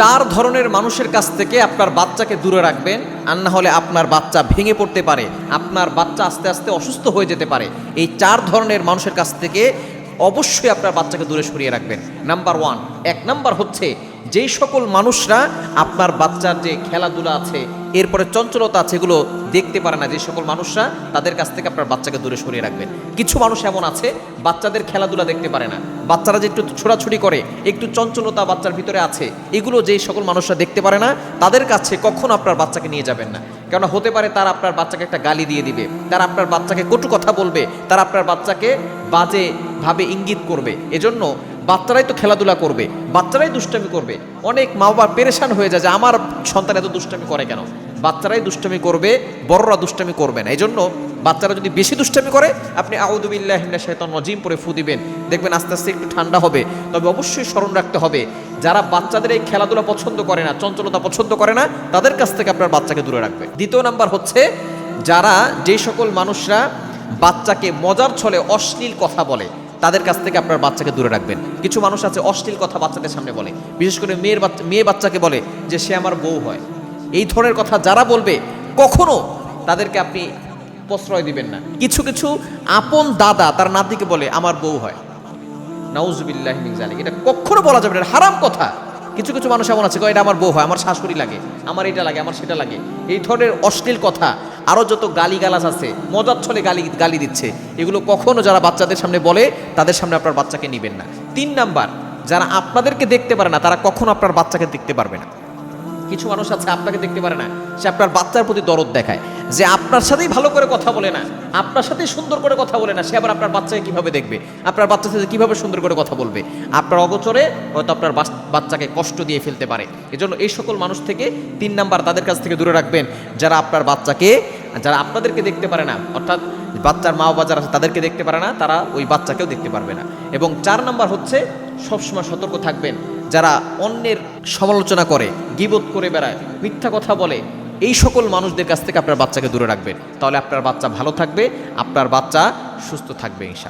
চার ধরনের মানুষের কাছ থেকে আপনার বাচ্চাকে দূরে রাখবেন, আর না হলে আপনার বাচ্চা ভেঙে পড়তে পারে, আপনার বাচ্চা আস্তে আস্তে অসুস্থ হয়ে যেতে পারে। এই চার ধরনের মানুষের কাছ থেকে অবশ্যই আপনার বাচ্চাকে দূরে সরিয়ে রাখবেন। নাম্বার ওয়ান, এক নাম্বার হচ্ছে যেই সকল মানুষরা আপনার বাচ্চার যে খেলাধুলা আছে, এরপরে চঞ্চলতা আছে, এগুলো দেখতে পারে না, যে সকল মানুষরা, তাদের কাছ থেকে আপনার বাচ্চাকে দূরে সরিয়ে রাখবেন। কিছু মানুষ এমন আছে বাচ্চাদের খেলাধুলা দেখতে পারে না, বাচ্চারা যে একটু ছোড়াছুড়ি করে, একটু চঞ্চলতা বাচ্চার ভিতরে আছে, এগুলো যেই সকল মানুষরা দেখতে পারে না, তাদের কাছে কখনো আপনার বাচ্চাকে নিয়ে যাবেন না। কেননা হতে পারে তারা আপনার বাচ্চাকে একটা গালি দিয়ে দিবে, তারা আপনার বাচ্চাকে কটু কথা বলবে, তারা আপনার বাচ্চাকে বাজে ভাবে ইঙ্গিত করবে। এজন্য বাচ্চারাই তো খেলাধুলা করবে, বাচ্চারাই দুষ্টামি করবে। অনেক মা বাবা পেরেশান হয়ে যায় যে আমার সন্তান এত দুষ্টামি করে কেন। বাচ্চারাই দুষ্টামি করবে, বড়রা দুষ্টামি করবে না। এই জন্য বাচ্চারা যদি বেশি দুষ্টামি করে, আপনি আউযু বিল্লাহি মিনাশ শাইতানির রাজিম পরে ফু দিবেন, দেখবেন আস্তে আস্তে একটু ঠান্ডা হবে। তবে অবশ্যই স্মরণ রাখতে হবে, যারা বাচ্চাদের এই খেলাধুলা পছন্দ করে না, চঞ্চলতা পছন্দ করে না, তাদের কাছ থেকে আপনার বাচ্চাকে দূরে রাখবেন। দ্বিতীয় নাম্বার হচ্ছে যারা, যে সকল মানুষরা বাচ্চাকে মজার ছলে অশ্লীল কথা বলে, তাদের কাছ থেকে আপনার বাচ্চাকে দূরে রাখবেন। কিছু মানুষ আছে অশ্লীল কথা বাচ্চাদের সামনে বলে, বিশেষ করে মেয়ে বাচ্চাকে বলে যে সে আমার বউ হয়। এই ধরনের কথা যারা বলবে, কখনো তাদেরকে আপনি প্রশ্রয় দিবেন না। কিছু কিছু আপন দাদা তার নাতিকে বলে আমার বউ হয়, নাউজুবিল্লাহি মিন যালিক, এটা কখনো বলা যাবে না, এটা হারাম কথা। কিছু কিছু মানুষ এমন আছে, এটা আমার বউ হয়, আমার শাশুড়ি লাগে, আমার এটা লাগে, আমার সেটা লাগে। এই ধরনের অশ্লীল কথা, আরও যত গালিগালাজ আছে, মজার ছলে গালি দিচ্ছে, এগুলো কখনো যারা বাচ্চাদের সামনে বলে, তাদের সামনে আপনার বাচ্চাকে নিবেন না। তিন নাম্বার, যারা আপনাদেরকে দেখতে পারে না, তারা কখনো আপনার বাচ্চাকে দেখতে পারবে না। কিছু মানুষ আছে আপনাকে দেখতে পারে না, সে আপনার বাচ্চার প্রতি দরদ দেখায়, যে আপনার সাথেই ভালো করে কথা বলে না, আপনার সাথেই সুন্দর করে কথা বলে না, সে আবার আপনার বাচ্চাকে কিভাবে দেখবে, আপনার বাচ্চার সাথে কিভাবে সুন্দর করে কথা বলবে। আপনার অগোচরে হয়তো আপনার বাচ্চাকে কষ্ট দিয়ে ফেলতে পারে। এজন্য এই সকল মানুষ থেকে, তিন নাম্বার, তাদের কাছ থেকে দূরে রাখবেন, যারা আপনার বাচ্চাকে, যারা আপনাদেরকে দেখতে পারে না, অর্থাৎ বাচ্চার মা বাবা যারা আছে তাদেরকে দেখতে পারে না, তারা ওই বাচ্চাকেও দেখতে পারবে না। এবং চার নাম্বার হচ্ছে সবসময় সতর্ক থাকবেন, যারা অন্যের সমালোচনা করে, গীবত করে বেড়ায়, মিথ্যা কথা বলে, এই সকল মানুষদের কাছ থেকে আপনার বাচ্চাকে দূরে রাখবেন। তাহলে আপনার বাচ্চা ভালো থাকবে, আপনার বাচ্চা সুস্থ থাকবে ইনশাআল্লাহ।